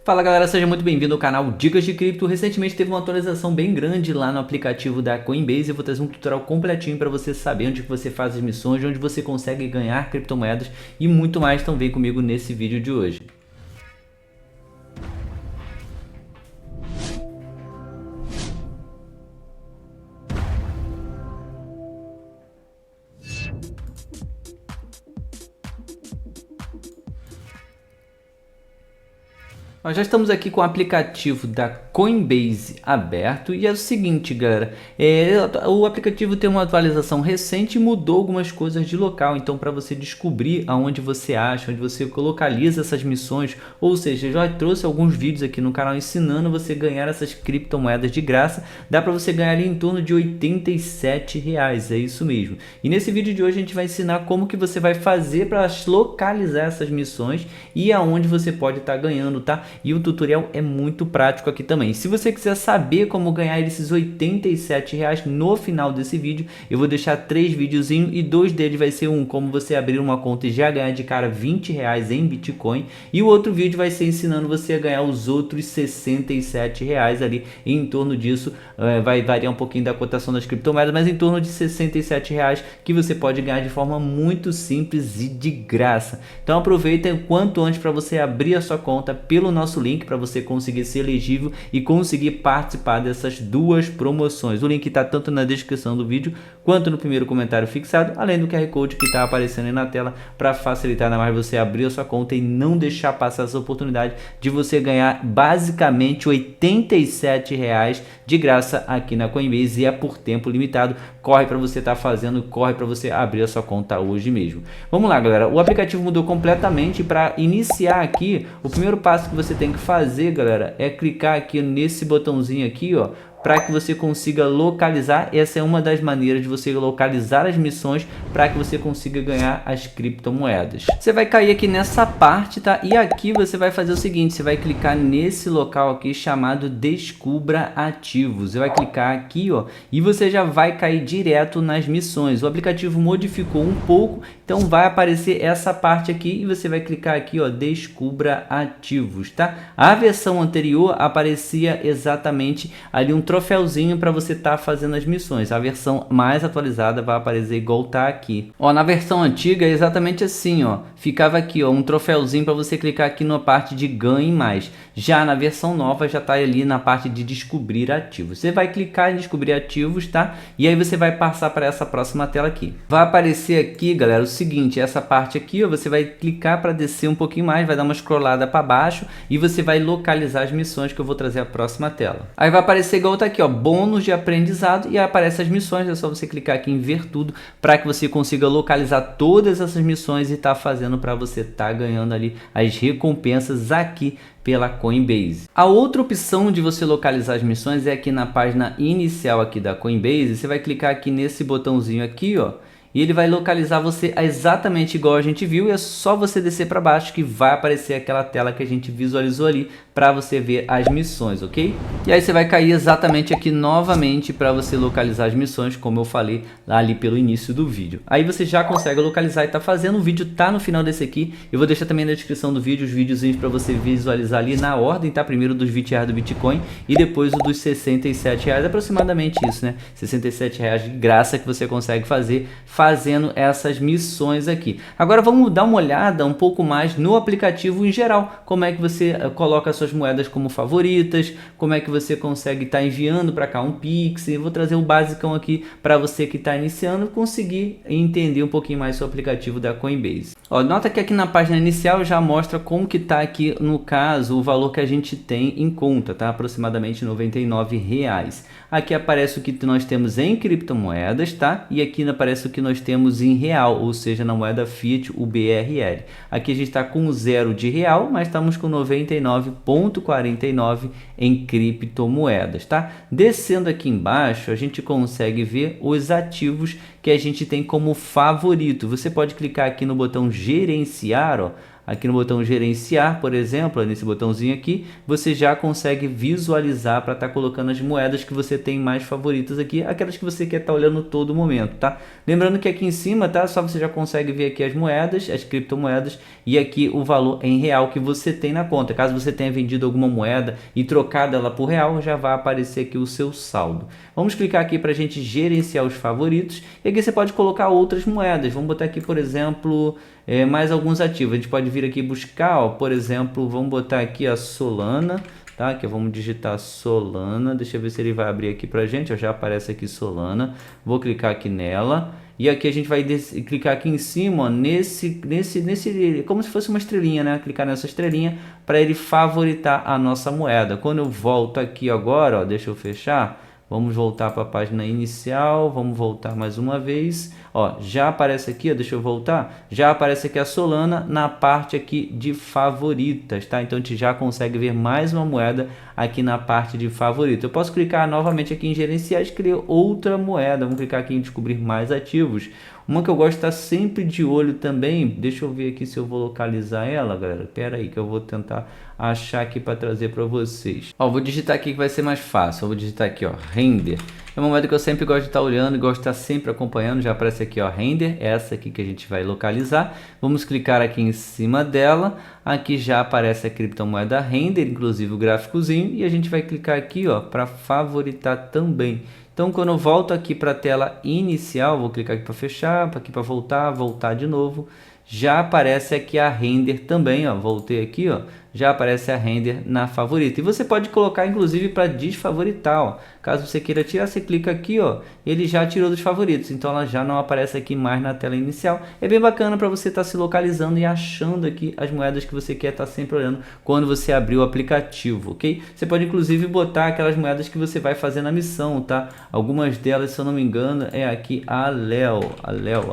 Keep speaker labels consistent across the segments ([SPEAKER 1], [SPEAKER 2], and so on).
[SPEAKER 1] Fala galera, seja muito bem-vindo ao canal Dicas de Cripto. Recentemente teve uma atualização bem grande lá no aplicativo da Coinbase. Eu vou trazer um tutorial completinho para você saber onde você faz as missões, onde você consegue ganhar criptomoedas e muito mais. Então vem comigo nesse vídeo de hoje. Nós já estamos aqui com o aplicativo da Coinbase aberto e é o seguinte, galera, o aplicativo tem uma atualização recente e mudou algumas coisas de local. Então, para você descobrir aonde você acha, onde você localiza essas missões, ou seja, eu já trouxe alguns vídeos aqui no canal ensinando você a ganhar essas criptomoedas de graça. Dá para você ganhar ali em torno de R$87, é isso mesmo. E nesse vídeo de hoje a gente vai ensinar como que você vai fazer para localizar essas missões e aonde você pode estar ganhando, tá? E o tutorial é muito prático aqui também. Se você quiser saber como ganhar esses R$87 no final desse vídeo, eu vou deixar 3 videozinhos e 2 deles vai ser como você abrir uma conta e já ganhar de cara R$20 em Bitcoin, e o outro vídeo vai ser ensinando você a ganhar os outros R$67 ali, em torno disso. Vai variar um pouquinho da cotação das criptomoedas, mas em torno de R$67 que você pode ganhar de forma muito simples e de graça. Então aproveita o quanto antes para você abrir a sua conta pelo nosso link, para você conseguir ser elegível e conseguir participar dessas duas promoções. O link está tanto na descrição do vídeo quanto no primeiro comentário fixado, além do QR Code que está aparecendo aí na tela, para facilitar ainda mais você abrir a sua conta e não deixar passar essa oportunidade de você ganhar basicamente R$87 de graça aqui na Coinbase, e é por tempo limitado. Corre para você estar fazendo, corre para você abrir a sua conta hoje mesmo. Vamos lá, galera, o aplicativo mudou completamente. Para iniciar aqui, o primeiro passo que você tem que fazer, galera, é clicar aqui nesse botãozinho aqui, ó, para que você consiga localizar. Essa é uma das maneiras de você localizar as missões para que você consiga ganhar as criptomoedas. Você vai cair aqui nessa parte, tá? E aqui você vai fazer o seguinte, você vai clicar nesse local aqui chamado Descubra Ativos. Você vai clicar aqui, ó, e você já vai cair direto nas missões. O aplicativo modificou um pouco, então vai aparecer essa parte aqui e você vai clicar aqui, ó, Descubra Ativos, tá? A versão anterior aparecia exatamente ali um troféuzinho para você estar fazendo as missões. A versão mais atualizada vai aparecer igual tá aqui. Ó, na versão antiga é exatamente assim, ó. Ficava aqui, ó, um troféuzinho para você clicar aqui na parte de ganhe mais. Já na versão nova já tá ali na parte de descobrir ativos. Você vai clicar em descobrir ativos, tá? E aí você vai passar para essa próxima tela aqui. Vai aparecer aqui, galera, o seguinte, essa parte aqui, ó, você vai clicar para descer um pouquinho mais, vai dar uma scrollada para baixo e você vai localizar as missões que eu vou trazer a próxima tela. Aí vai aparecer igual tá aqui, ó, bônus de aprendizado, e aí aparece as missões. É só você clicar aqui em ver tudo para que você consiga localizar todas essas missões e tá fazendo para você tá ganhando ali as recompensas aqui pela Coinbase. A outra opção de você localizar as missões é aqui na página inicial aqui da Coinbase. Você vai clicar aqui nesse botãozinho aqui, ó, e ele vai localizar você exatamente igual a gente viu, e é só você descer para baixo que vai aparecer aquela tela que a gente visualizou ali para você ver as missões, ok? E aí você vai cair exatamente aqui novamente para você localizar as missões, como eu falei lá ali pelo início do vídeo. Aí você já consegue localizar e tá fazendo. O vídeo tá no final desse aqui. Eu vou deixar também na descrição do vídeo os videozinhos para você visualizar ali na ordem, tá? Primeiro dos R$20 do Bitcoin e depois o dos R$67, aproximadamente isso, né? R$67 de graça que você consegue fazer fazendo essas missões aqui. Agora vamos dar uma olhada um pouco mais no aplicativo em geral, como é que você coloca suas moedas como favoritas, como é que você consegue estar enviando para cá um Pix. Eu vou trazer o basicão aqui para você que está iniciando conseguir entender um pouquinho mais sobre o aplicativo da Coinbase. Ó, nota que aqui na página inicial já mostra como que está aqui, no caso, o valor que a gente tem em conta, tá? Aproximadamente R$99. Aqui aparece o que nós temos em criptomoedas, tá? E aqui aparece o que nós temos em real, ou seja, na moeda Fiat, o BRL. Aqui a gente está com 0 de real, mas estamos com 99,49 em criptomoedas, tá? Descendo aqui embaixo, a gente consegue ver os ativos que a gente tem como favorito. Você pode clicar aqui no botão gerenciar, ó. aqui no botão gerenciar, por exemplo, nesse botãozinho aqui, você já consegue visualizar para estar colocando as moedas que você tem mais favoritas aqui, aquelas que você quer estar olhando todo momento, tá? Lembrando que aqui em cima, tá? Só você já consegue ver aqui as moedas, as criptomoedas e aqui o valor em real que você tem na conta. Caso você tenha vendido alguma moeda e trocado ela por real, já vai aparecer aqui o seu saldo. Vamos clicar aqui para a gente gerenciar os favoritos e aqui você pode colocar outras moedas. Vamos botar aqui, por exemplo, mais alguns ativos. A gente pode vir aqui buscar, ó, por exemplo, vamos botar aqui a Solana, tá? Aqui vamos digitar Solana, deixa eu ver se ele vai abrir aqui pra gente, ó, já aparece aqui Solana. Vou clicar aqui nela e aqui a gente vai clicar aqui em cima, ó, nesse, como se fosse uma estrelinha, né? Clicar nessa estrelinha para ele favoritar a nossa moeda. Quando eu volto aqui agora, ó, deixa eu fechar. Vamos voltar para a página inicial, vamos voltar mais uma vez, ó, já aparece aqui, ó, deixa eu voltar, já aparece aqui a Solana na parte aqui de favoritas, tá? Então a gente já consegue ver mais uma moeda aqui na parte de favorito. Eu posso clicar novamente aqui em gerenciar e escolher outra moeda, vamos clicar aqui em descobrir mais ativos. Uma que eu gosto de estar sempre de olho também, deixa eu ver aqui se eu vou localizar ela, galera. Pera aí que eu vou tentar achar aqui para trazer para vocês. Ó, vou digitar aqui que vai ser mais fácil. Eu vou digitar aqui, ó, Render. É uma moeda que eu sempre gosto de estar olhando e gosto de estar sempre acompanhando. Já aparece aqui, ó, Render, essa aqui que a gente vai localizar. Vamos clicar aqui em cima dela. Aqui já aparece a criptomoeda Render, inclusive o gráficozinho, e a gente vai clicar aqui, ó, para favoritar também. Então, quando eu volto aqui para a tela inicial, vou clicar aqui para fechar, aqui para voltar de novo. Já aparece aqui a Render também, ó. Voltei aqui, ó. Já aparece a Render na favorita. E você pode colocar, inclusive, para desfavoritar, ó. Caso você queira tirar, você clica aqui, ó. Ele já tirou dos favoritos, então ela já não aparece aqui mais na tela inicial. É bem bacana para você estar se localizando e achando aqui as moedas que você quer estar sempre olhando quando você abrir o aplicativo, ok? Você pode, inclusive, botar aquelas moedas que você vai fazer na missão, tá? Algumas delas, se eu não me engano, é aqui a Léo,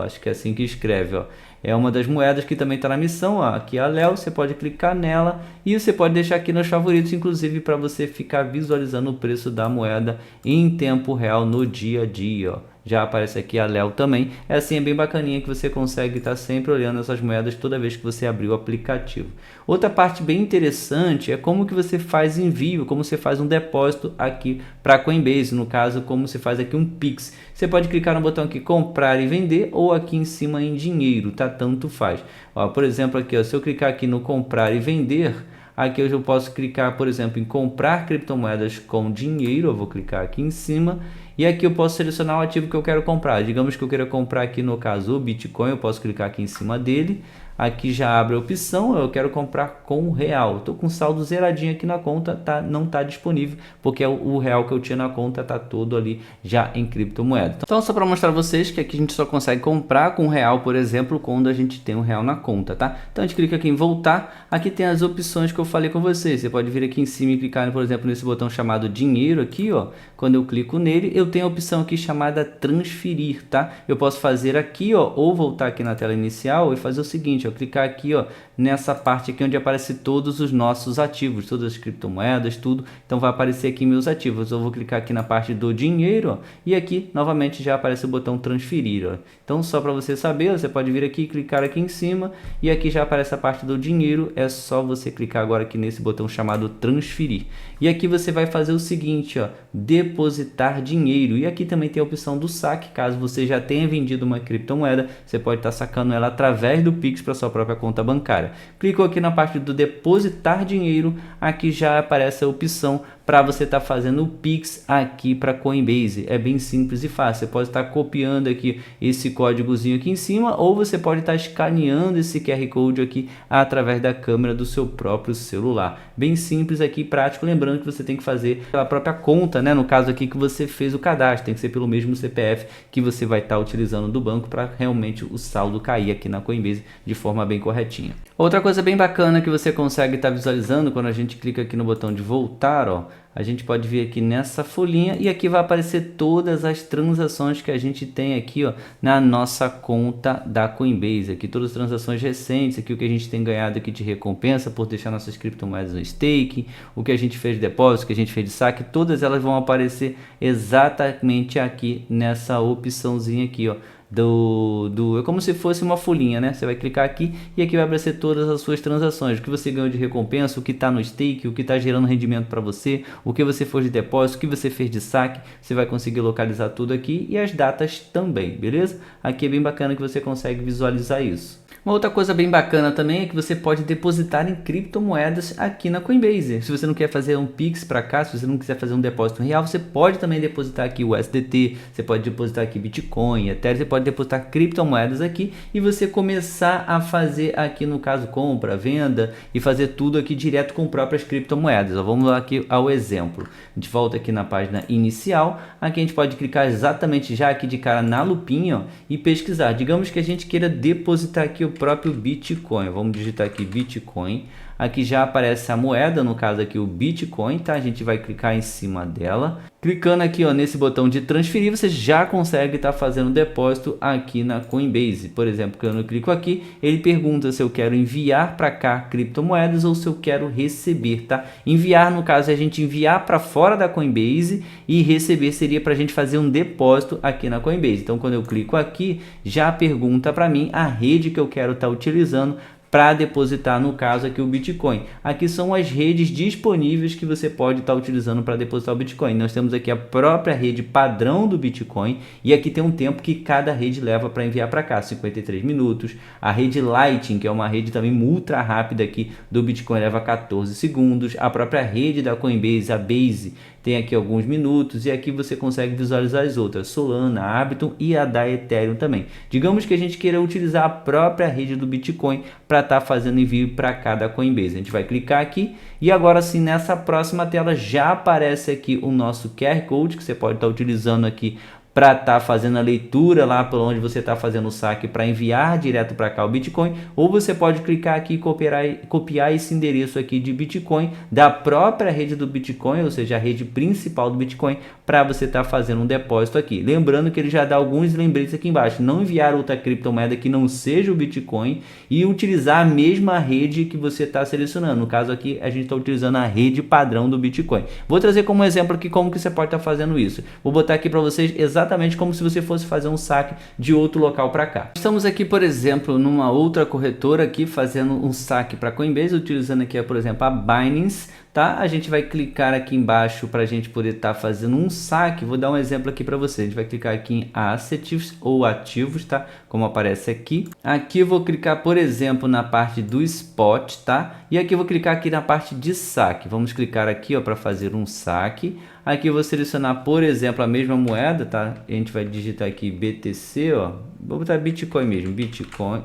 [SPEAKER 1] acho que é assim que escreve, ó. É uma das moedas que também está na missão, ó. Aqui a Léo, você pode clicar nela e você pode deixar aqui nos favoritos, inclusive para você ficar visualizando o preço da moeda em tempo real no dia a dia, ó. Já aparece aqui a Léo também. É assim, é bem bacaninha que você consegue estar sempre olhando essas moedas toda vez que você abrir o aplicativo. Outra parte bem interessante é como que você faz envio, como você faz um depósito aqui para a Coinbase, no caso, como você faz aqui um Pix. Você pode clicar no botão aqui comprar e vender ou aqui em cima em dinheiro, tá? Tanto faz. Ó, por exemplo, aqui, ó, se eu clicar aqui no comprar e vender, aqui eu posso clicar, por exemplo, em comprar criptomoedas com dinheiro. Eu vou clicar aqui em cima e aqui eu posso selecionar o ativo que eu quero comprar. Digamos que eu queira comprar aqui, no caso, o Bitcoin. Eu posso clicar aqui em cima dele. Aqui já abre a opção, eu quero comprar com real. Estou com saldo zeradinho aqui na conta, tá? Não está disponível, porque o real que eu tinha na conta está todo ali já em criptomoeda. Então, só para mostrar a vocês que aqui a gente só consegue comprar com real, por exemplo, quando a gente tem um real na conta, tá? Então, a gente clica aqui em voltar. Aqui tem as opções que eu falei com vocês. Você pode vir aqui em cima e clicar, por exemplo, nesse botão chamado dinheiro aqui, ó. Quando eu clico nele, eu tenho a opção aqui chamada transferir, tá? Eu posso fazer aqui, ó, ou voltar aqui na tela inicial e fazer o seguinte, ó, clicar aqui, ó, nessa parte aqui onde aparece todos os nossos ativos, todas as criptomoedas, tudo. Então vai aparecer aqui meus ativos. Eu vou clicar aqui na parte do dinheiro, ó, e aqui novamente já aparece o botão transferir, ó. Então só para você saber, você pode vir aqui, clicar aqui em cima e aqui já aparece a parte do dinheiro. É só você clicar agora aqui nesse botão chamado transferir. E aqui você vai fazer o seguinte, ó, depositar dinheiro. E aqui também tem a opção do saque. Caso você já tenha vendido uma criptomoeda, você pode estar sacando ela através do Pix para sua própria conta bancária. Clicou aqui na parte do depositar dinheiro, aqui já aparece a opção para você estar fazendo o Pix aqui para Coinbase. É bem simples e fácil. Você pode estar copiando aqui esse códigozinho aqui em cima, ou você pode estar escaneando esse QR Code aqui através da câmera do seu próprio celular. Bem simples aqui, prático. Lembrando que você tem que fazer pela própria conta, né? No caso aqui que você fez o cadastro, tem que ser pelo mesmo CPF que você vai estar utilizando do banco para realmente o saldo cair aqui na Coinbase de forma bem corretinha. Outra coisa bem bacana que você consegue estar visualizando quando a gente clica aqui no botão de voltar, ó, a gente pode vir aqui nessa folhinha e aqui vai aparecer todas as transações que a gente tem aqui, ó, na nossa conta da Coinbase. Aqui todas as transações recentes, aqui o que a gente tem ganhado aqui de recompensa por deixar nossas criptomoedas no stake, o que a gente fez de depósito, o que a gente fez de saque, todas elas vão aparecer exatamente aqui nessa opçãozinha aqui, ó, é como se fosse uma folhinha, né? Você vai clicar aqui e aqui vai aparecer todas as suas transações, o que você ganhou de recompensa, o que está no stake, o que está gerando rendimento para você, o que você fez de depósito, o que você fez de saque. Você vai conseguir localizar tudo aqui e as datas também, beleza? Aqui é bem bacana que você consegue visualizar isso. Uma outra coisa bem bacana também é que você pode depositar em criptomoedas aqui na Coinbase. Se você não quer fazer um Pix para cá, se você não quiser fazer um depósito real, você pode também depositar aqui o USDT, você pode depositar aqui Bitcoin, Ethereum, você pode depositar criptomoedas aqui e você começar a fazer aqui, no caso, compra, venda e fazer tudo aqui direto com próprias criptomoedas. Vamos lá aqui ao exemplo. A gente volta aqui na página inicial, aqui a gente pode clicar exatamente já aqui de cara na lupinha, ó, e pesquisar. Digamos que a gente queira depositar aqui o próprio Bitcoin. Vamos digitar aqui Bitcoin. Aqui já aparece a moeda, no caso aqui o Bitcoin, tá? A gente vai clicar em cima dela. Clicando aqui, ó, nesse botão de transferir, você já consegue estar fazendo depósito aqui na Coinbase. Por exemplo, quando eu clico aqui, ele pergunta se eu quero enviar para cá criptomoedas ou se eu quero receber, tá? Enviar, no caso, é a gente enviar para fora da Coinbase e receber seria para a gente fazer um depósito aqui na Coinbase. Então, quando eu clico aqui, já pergunta para mim a rede que eu quero estar utilizando para depositar, no caso aqui, o Bitcoin. Aqui são as redes disponíveis que você pode estar utilizando para depositar o Bitcoin. Nós temos aqui a própria rede padrão do Bitcoin e aqui tem um tempo que cada rede leva para enviar para cá, 53 minutos. A rede Lightning, que é uma rede também ultra rápida aqui do Bitcoin, leva 14 segundos. A própria rede da Coinbase, a Base, tem aqui alguns minutos e aqui você consegue visualizar as outras, Solana, Arbitrum e a da Ethereum também. Digamos que a gente queira utilizar a própria rede do Bitcoin para estar fazendo envio para cada Coinbase. A gente vai clicar aqui e agora sim, nessa próxima tela já aparece aqui o nosso QR Code que você pode estar utilizando aqui para estar fazendo a leitura lá por onde você está fazendo o saque para enviar direto para cá o Bitcoin, ou você pode clicar aqui e copiar esse endereço aqui de Bitcoin da própria rede do Bitcoin, ou seja, a rede principal do Bitcoin, para você estar fazendo um depósito aqui. Lembrando que ele já dá alguns lembretes aqui embaixo, não enviar outra criptomoeda que não seja o Bitcoin e utilizar a mesma rede que você está selecionando. No caso aqui, a gente está utilizando a rede padrão do Bitcoin. Vou trazer como exemplo aqui como que você pode estar fazendo isso. Vou botar aqui para vocês exatamente como se você fosse fazer um saque de outro local para cá. Estamos aqui, por exemplo, numa outra corretora aqui fazendo um saque para Coinbase, utilizando aqui, por exemplo, a Binance, tá? A gente vai clicar aqui embaixo para a gente poder estar fazendo um saque. Vou dar um exemplo aqui para você. A gente vai clicar aqui em Assets ou ativos, tá? Como aparece aqui. Aqui eu vou clicar, por exemplo, na parte do Spot, tá? E aqui eu vou clicar aqui na parte de saque. Vamos clicar aqui, ó, para fazer um saque. Aqui eu vou selecionar, por exemplo, a mesma moeda, tá? A gente vai digitar aqui BTC, ó. Vou botar Bitcoin mesmo, Bitcoin.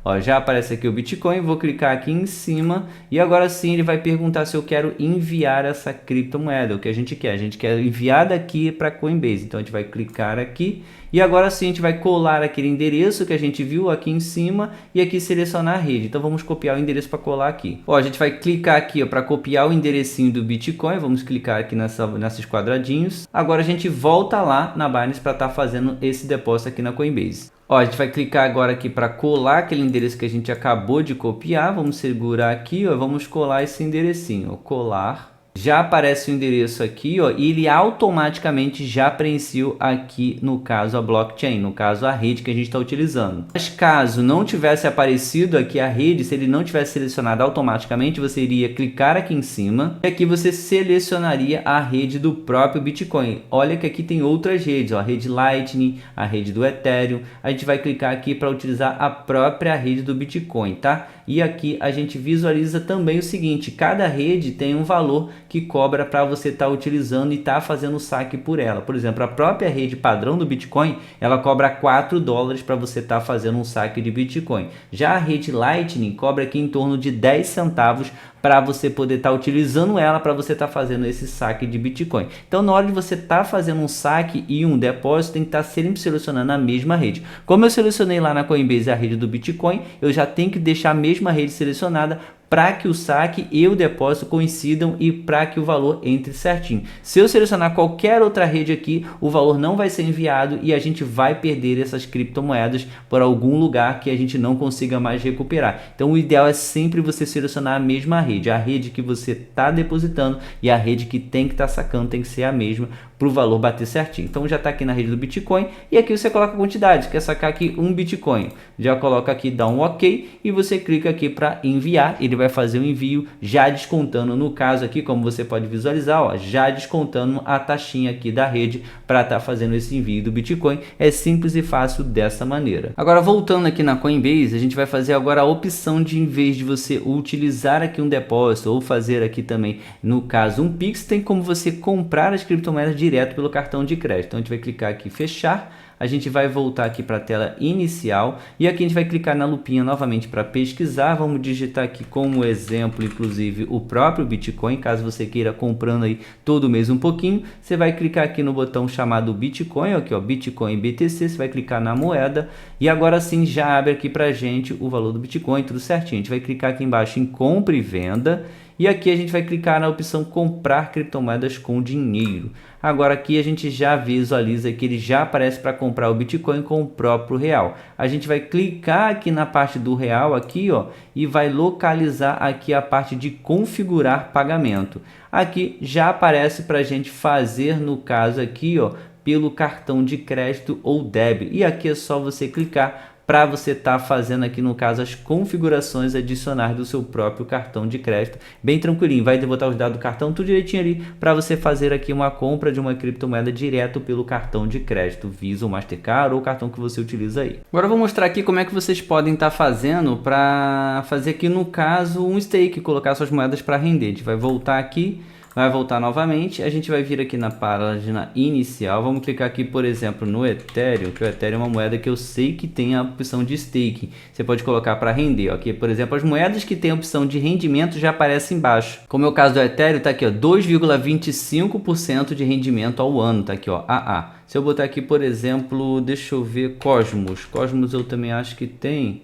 [SPEAKER 1] Ó, já aparece aqui o Bitcoin, vou clicar aqui em cima e agora sim ele vai perguntar se eu quero enviar essa criptomoeda, o que a gente quer enviar daqui para Coinbase. Então a gente vai clicar aqui e agora sim a gente vai colar aquele endereço que a gente viu aqui em cima e aqui selecionar a rede. Então vamos copiar o endereço para colar aqui. Ó, a gente vai clicar aqui para copiar o enderecinho do Bitcoin, vamos clicar aqui nesses quadradinhos. Agora a gente volta lá na Binance para estar fazendo esse depósito aqui na Coinbase. Ó, a gente vai clicar agora aqui para colar aquele endereço que a gente acabou de copiar. Vamos segurar aqui, ó, vamos colar esse enderecinho, ó, colar. Já aparece o endereço aqui, ó, e ele automaticamente já preencheu aqui, no caso, a blockchain, no caso, a rede que a gente está utilizando. Mas caso não tivesse aparecido aqui a rede, se ele não tivesse selecionado automaticamente, você iria clicar aqui em cima e aqui você selecionaria a rede do próprio Bitcoin. Olha que aqui tem outras redes, ó, a rede Lightning, a rede do Ethereum. A gente vai clicar aqui para utilizar a própria rede do Bitcoin, tá? E aqui a gente visualiza também o seguinte, cada rede tem um valor que cobra para você estar utilizando e estar fazendo o saque por ela. Por exemplo, a própria rede padrão do Bitcoin, ela cobra $4 para você estar fazendo um saque de Bitcoin. Já a rede Lightning cobra aqui em torno de 10 centavos para você poder estar utilizando ela para você estar fazendo esse saque de Bitcoin. Então, na hora de você estar fazendo um saque e um depósito, tem que estar sempre selecionando a mesma rede. Como eu selecionei lá na Coinbase a rede do Bitcoin, eu já tenho que deixar a mesma rede selecionada para que o saque e o depósito coincidam e para que o valor entre certinho. Se eu selecionar qualquer outra rede aqui, o valor não vai ser enviado e a gente vai perder essas criptomoedas por algum lugar que a gente não consiga mais recuperar. Então o ideal é sempre você selecionar a mesma rede. A rede que você está depositando e a rede que tem que estar sacando tem que ser a mesma para o valor bater certinho. Então já está aqui na rede do Bitcoin e aqui você coloca a quantidade, quer sacar aqui 1 Bitcoin, já coloca aqui, dá um OK e você clica aqui para enviar, ele vai fazer o envio já descontando, no caso aqui, como você pode visualizar, ó, já descontando a taxinha aqui da rede para estar fazendo esse envio do Bitcoin. É simples e fácil dessa maneira. Agora voltando aqui na Coinbase, a gente vai fazer agora a opção de, em vez de você utilizar aqui um depósito ou fazer aqui também, no caso, um Pix, tem como você comprar as criptomoedas direto pelo cartão de crédito. Então a gente vai clicar aqui em fechar, a gente vai voltar aqui para a tela inicial e aqui a gente vai clicar na lupinha novamente para pesquisar. Vamos digitar aqui como exemplo, inclusive, o próprio Bitcoin, caso você queira comprando aí todo mês um pouquinho. Você vai clicar aqui no botão chamado Bitcoin, aqui ó, Bitcoin BTC, você vai clicar na moeda e agora sim já abre aqui para a gente o valor do Bitcoin, tudo certinho. A gente vai clicar aqui embaixo em compra e venda. E aqui a gente vai clicar na opção comprar criptomoedas com dinheiro. Agora aqui a gente já visualiza que ele já aparece para comprar o Bitcoin com o próprio real. A gente vai clicar aqui na parte do real aqui, ó, e vai localizar aqui a parte de configurar pagamento. Aqui já aparece para a gente fazer, no caso aqui, ó, pelo cartão de crédito ou débito. E aqui é só você clicar para você estar fazendo aqui, no caso, as configurações adicionais do seu próprio cartão de crédito, bem tranquilinho. Vai botar os dados do cartão tudo direitinho ali para você fazer aqui uma compra de uma criptomoeda direto pelo cartão de crédito, Visa ou Mastercard ou o cartão que você utiliza aí. Agora eu vou mostrar aqui como é que vocês podem estar fazendo para fazer aqui, no caso, um stake, colocar suas moedas para render. A gente vai voltar aqui, vai voltar novamente, a gente vai vir aqui na página inicial, vamos clicar aqui, por exemplo, no Ethereum, que o Ethereum é uma moeda que eu sei que tem a opção de staking, você pode colocar para render, aqui, por exemplo, as moedas que tem a opção de rendimento já aparecem embaixo, como é o caso do Ethereum, tá aqui ó, 2,25% de rendimento ao ano, tá aqui ó, AA. Se eu botar aqui, por exemplo, deixa eu ver, Cosmos eu também acho que tem,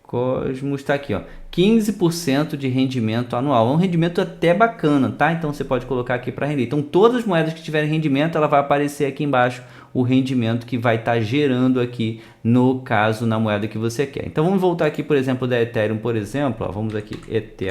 [SPEAKER 1] Cosmos está aqui, ó, 15% de rendimento anual. É um rendimento até bacana, tá? Então você pode colocar aqui para render. Então todas as moedas que tiverem rendimento, ela vai aparecer aqui embaixo o rendimento que vai estar gerando aqui, no caso, na moeda que você quer. Então vamos voltar aqui, por exemplo, da Ethereum, por exemplo, ó, vamos aqui, ETH,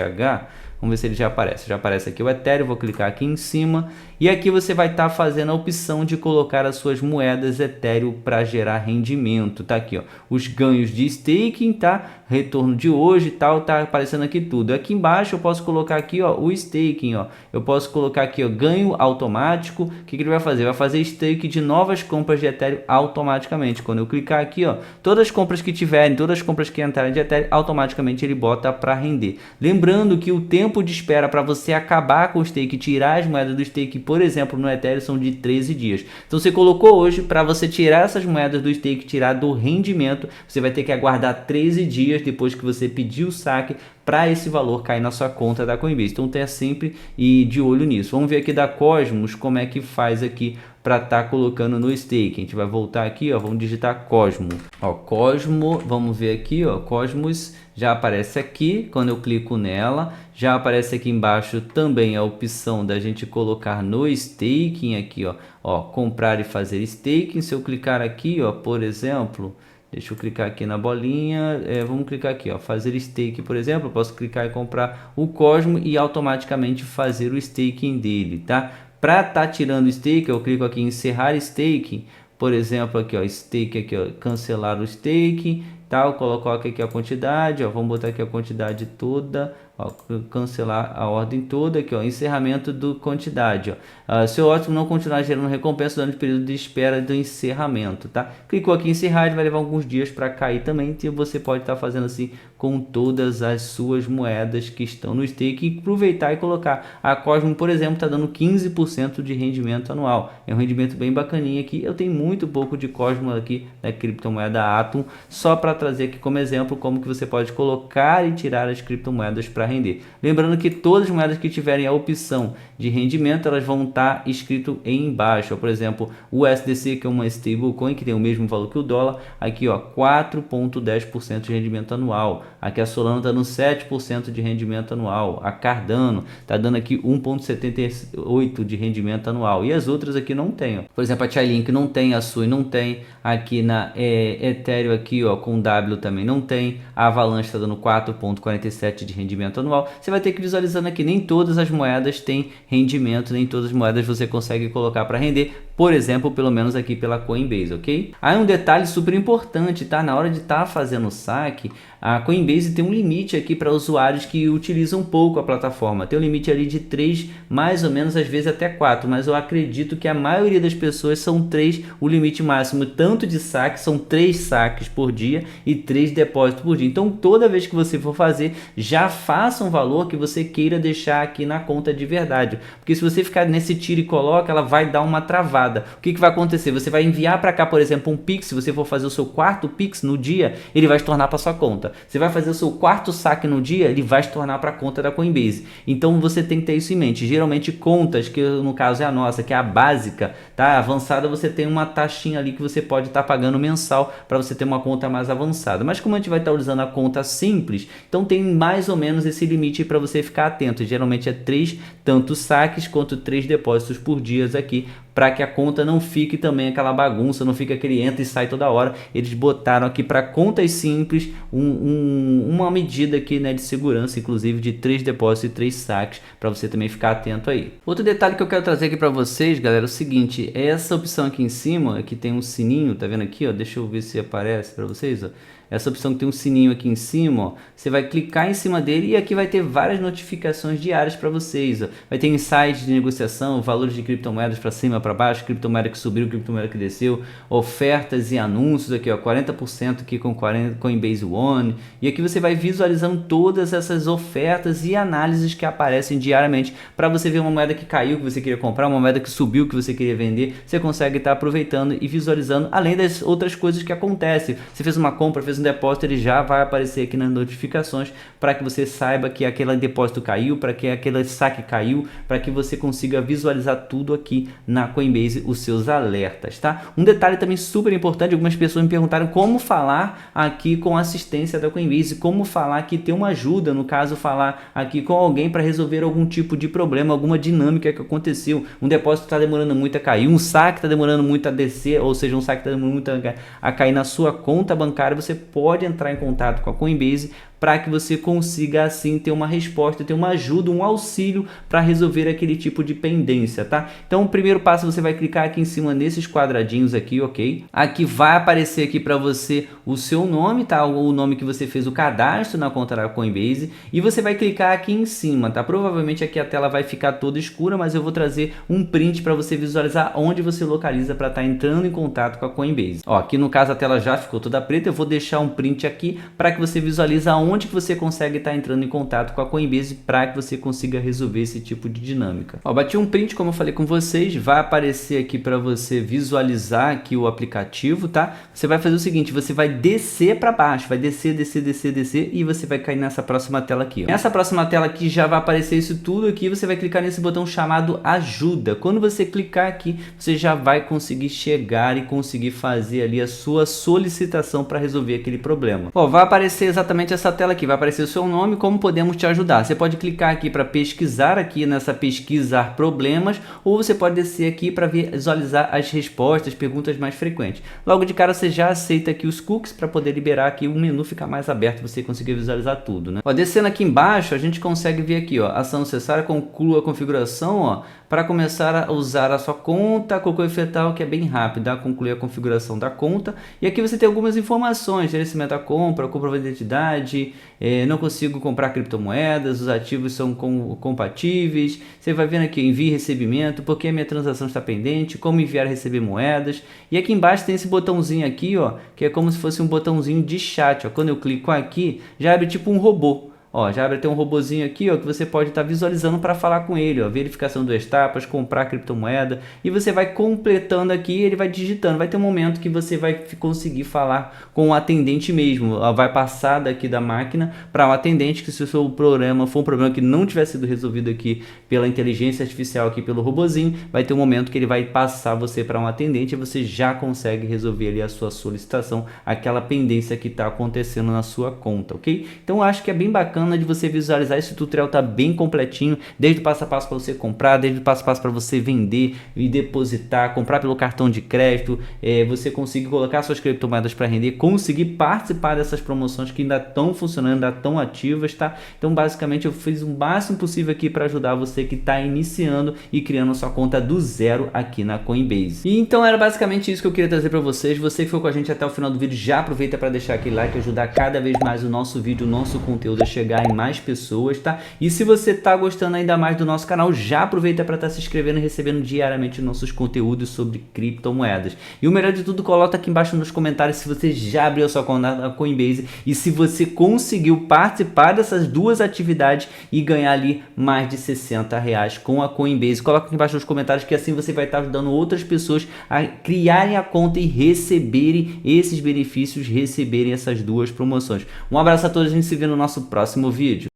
[SPEAKER 1] vamos ver se ele já aparece. Já aparece aqui o Ethereum, vou clicar aqui em cima e aqui você vai estar fazendo a opção de colocar as suas moedas Ethereum para gerar rendimento. Tá aqui, ó, os ganhos de staking, tá? Retorno de hoje e tal, tá aparecendo aqui tudo. Aqui embaixo eu posso colocar aqui, ó, o staking, ó. Eu posso colocar aqui, ó, ganho automático. O que ele vai fazer? Vai fazer stake de novas compras de Ethereum automaticamente. Quando eu clicar aqui, ó, todas as compras que tiverem, todas as compras que entrarem de Ethereum, automaticamente ele bota para render. Lembrando que o tempo de espera para você acabar com o stake, tirar as moedas do stake, por exemplo, no Ethereum, são de 13 dias. Então você colocou hoje, para você tirar essas moedas do stake, tirar do rendimento, você vai ter que aguardar 13 dias depois que você pedir o saque para esse valor cair na sua conta da Coinbase. Então tenha sempre de olho nisso. Vamos ver aqui da Cosmos como é que faz aqui para estar colocando no stake. A gente vai voltar aqui, ó, vamos digitar Cosmo. Ó, Cosmo, vamos ver aqui, ó, Cosmos já aparece aqui. Quando eu clico nela, já aparece aqui embaixo também a opção da gente colocar no staking aqui, ó, comprar e fazer staking. Se eu clicar aqui, ó, por exemplo, deixa eu clicar aqui na bolinha, vamos clicar aqui, ó, fazer stake, por exemplo, eu posso clicar e comprar o Cosmo e automaticamente fazer o staking dele, tá? Para estar tirando o stake, eu clico aqui em encerrar staking, por exemplo, aqui, ó, stake aqui, ó, cancelar o stake, tá? Eu coloco aqui a quantidade, ó, vamos botar aqui a quantidade toda, ó, cancelar a ordem toda aqui, ó, encerramento do quantidade, ó. Seu ótimo não continuar gerando recompensa durante o período de espera do encerramento, tá? Clicou aqui em encerrar, ele vai levar alguns dias para cair também, e você pode estar fazendo assim com todas as suas moedas que estão no stake e aproveitar e colocar. A Cosmo, por exemplo, está dando 15% de rendimento anual. É um rendimento bem bacaninha aqui. Eu tenho muito pouco de Cosmo aqui da criptomoeda Atom, só para trazer aqui como exemplo como que você pode colocar e tirar as criptomoedas para render. Lembrando que todas as moedas que tiverem a opção de rendimento, elas vão estar escrito embaixo. Por exemplo, o USDC, que é uma stablecoin que tem o mesmo valor que o dólar, aqui ó, 4,10% de rendimento anual. Aqui a Solana está dando 7% de rendimento anual. A Cardano está dando aqui 1,78% de rendimento anual. E as outras aqui não tem, ó. Por exemplo, a Chainlink não tem, a Sui não tem. Aqui na Ethereum aqui, ó, com W também não tem. A Avalanche está dando 4,47% de rendimento rendimento anual, você vai ter que ir visualizando aqui, nem todas as moedas têm rendimento, nem todas as moedas você consegue colocar para render, por exemplo, pelo menos aqui pela Coinbase, ok? Aí um detalhe super importante, tá? Na hora de estar fazendo o saque, a Coinbase tem um limite aqui para usuários que utilizam pouco a plataforma. Tem um limite ali de 3, mais ou menos, às vezes até 4, mas eu acredito que a maioria das pessoas são 3 o limite máximo, tanto de saque, são 3 saques por dia e 3 depósitos por dia. Então toda vez que você for fazer, já faça um valor que você queira deixar aqui na conta de verdade, porque se você ficar nesse tira e coloca, ela vai dar uma travada. O que vai acontecer? Você vai enviar para cá, por exemplo, um Pix. Se você for fazer o seu quarto Pix no dia, ele vai estornar para sua conta. Você vai fazer o seu quarto saque no dia, ele vai estornar para a conta da Coinbase. Então você tem que ter isso em mente. Geralmente contas, que no caso é a nossa, que é a básica, tá? A avançada, você tem uma taxinha ali que você pode estar pagando mensal para você ter uma conta mais avançada. Mas como a gente vai estar usando a conta simples, então tem mais ou menos esse limite para você ficar atento. Geralmente é 3 tanto saques quanto 3 depósitos por dia aqui, para que a conta não fique também aquela bagunça, não fique aquele entra e sai toda hora. Eles botaram aqui para contas simples uma medida aqui, né, de segurança, inclusive de 3 depósitos e 3 saques, para você também ficar atento aí. Outro detalhe que eu quero trazer aqui para vocês, galera, é o seguinte: essa opção aqui em cima, que tem um sininho, tá vendo aqui, ó? Deixa eu ver se aparece para vocês, ó. Essa opção que tem um sininho aqui em cima, ó, você vai clicar em cima dele e aqui vai ter várias notificações diárias para vocês, ó. Vai ter insights de negociação, valores de criptomoedas para cima, para baixo, criptomoeda que subiu, criptomoeda que desceu, ofertas e anúncios aqui, ó, 40% aqui com Coinbase One. E aqui você vai visualizando todas essas ofertas e análises que aparecem diariamente para você ver uma moeda que caiu, que você queria comprar, uma moeda que subiu, que você queria vender. Você consegue estar aproveitando e visualizando, além das outras coisas que acontecem. Você fez uma compra, fez um depósito, ele já vai aparecer aqui nas notificações para que você saiba que aquele depósito caiu, para que aquele saque caiu, para que você consiga visualizar tudo aqui na Coinbase, os seus alertas, tá? Um detalhe também super importante, algumas pessoas me perguntaram como falar aqui com a assistência da Coinbase, como falar que ter uma ajuda, no caso falar aqui com alguém para resolver algum tipo de problema, alguma dinâmica que aconteceu. Um depósito está demorando muito a cair, um saque está demorando muito a descer, ou seja, um saque está demorando muito a cair na sua conta bancária. Você pode entrar em contato com a Coinbase para que você consiga assim ter uma resposta, ter uma ajuda, um auxílio para resolver aquele tipo de pendência, tá? Então o primeiro passo, você vai clicar aqui em cima nesses quadradinhos aqui, ok? Aqui vai aparecer aqui para você o seu nome, tá? O nome que você fez o cadastro na conta da Coinbase, e você vai clicar aqui em cima, tá? Provavelmente aqui a tela vai ficar toda escura, mas eu vou trazer um print para você visualizar onde você localiza para estar entrando em contato com a Coinbase. Ó, aqui no caso a tela já ficou toda preta, eu vou deixar um print aqui para que você visualize onde que você consegue estar entrando em contato com a Coinbase para que você consiga resolver esse tipo de dinâmica. Ó, bati um print, como eu falei com vocês, vai aparecer aqui para você visualizar aqui o aplicativo, tá? Você vai fazer o seguinte, você vai descer para baixo, vai descer e você vai cair nessa próxima tela aqui, ó. Nessa próxima tela aqui já vai aparecer isso tudo aqui, você vai clicar nesse botão chamado ajuda. Quando você clicar aqui, você já vai conseguir chegar e conseguir fazer ali a sua solicitação para resolver aquele problema. Ó, vai aparecer exatamente essa tela aqui, vai aparecer o seu nome, como podemos te ajudar. Você pode clicar aqui para pesquisar aqui nessa pesquisar problemas, ou você pode descer aqui para visualizar as respostas, perguntas mais frequentes. Logo de cara você já aceita aqui os cookies para poder liberar aqui o menu ficar mais aberto, você conseguir visualizar tudo, né? Ó, descendo aqui embaixo a gente consegue ver aqui, ó, ação necessária, conclua a configuração, ó, para começar a usar a sua conta, colocou efetuar, que é bem rápido, tá? Concluir a configuração da conta, e aqui você tem algumas informações, gerenciamento da compra, comprovante de identidade, não consigo comprar criptomoedas, os ativos são compatíveis, você vai vendo aqui, envie recebimento, porque a minha transação está pendente, como enviar e receber moedas, e aqui embaixo tem esse botãozinho aqui, ó, que é como se fosse um botãozinho de chat, ó. Quando eu clico aqui, já abre tipo um robô. Ó, já abre até um robozinho aqui, ó, que você pode estar visualizando para falar com ele, ó, verificação das etapas, comprar criptomoeda, e você vai completando aqui, ele vai digitando, vai ter um momento que você vai conseguir falar com o atendente mesmo, ó, vai passar daqui da máquina para o atendente, que se o seu problema for um problema que não tiver sido resolvido aqui pela inteligência artificial, aqui pelo robozinho, vai ter um momento que ele vai passar você para um atendente e você já consegue resolver ali a sua solicitação, aquela pendência que está acontecendo na sua conta, ok? Então eu acho que é bem bacana bacana de você visualizar. Esse tutorial tá bem completinho, desde o passo a passo para você comprar, desde o passo a passo para você vender e depositar, comprar pelo cartão de crédito, você conseguir colocar suas criptomoedas para render, conseguir participar dessas promoções que ainda estão funcionando, ainda estão ativas, tá? Então basicamente eu fiz o máximo possível aqui para ajudar você que está iniciando e criando a sua conta do zero aqui na Coinbase. E então era basicamente isso que eu queria trazer para vocês. Você que ficou com a gente até o final do vídeo, já aproveita para deixar aquele like, ajudar cada vez mais o nosso vídeo, o nosso conteúdo a chegar em mais pessoas, tá? E se você tá gostando ainda mais do nosso canal, já aproveita para estar se inscrevendo e recebendo diariamente nossos conteúdos sobre criptomoedas. E o melhor de tudo, coloca aqui embaixo nos comentários se você já abriu a sua conta na Coinbase e se você conseguiu participar dessas duas atividades e ganhar ali mais de R$60 com a Coinbase. Coloca aqui embaixo nos comentários que assim você vai estar ajudando outras pessoas a criarem a conta e receberem esses benefícios, receberem essas duas promoções. Um abraço a todos, a gente se vê no nosso próximo vídeo.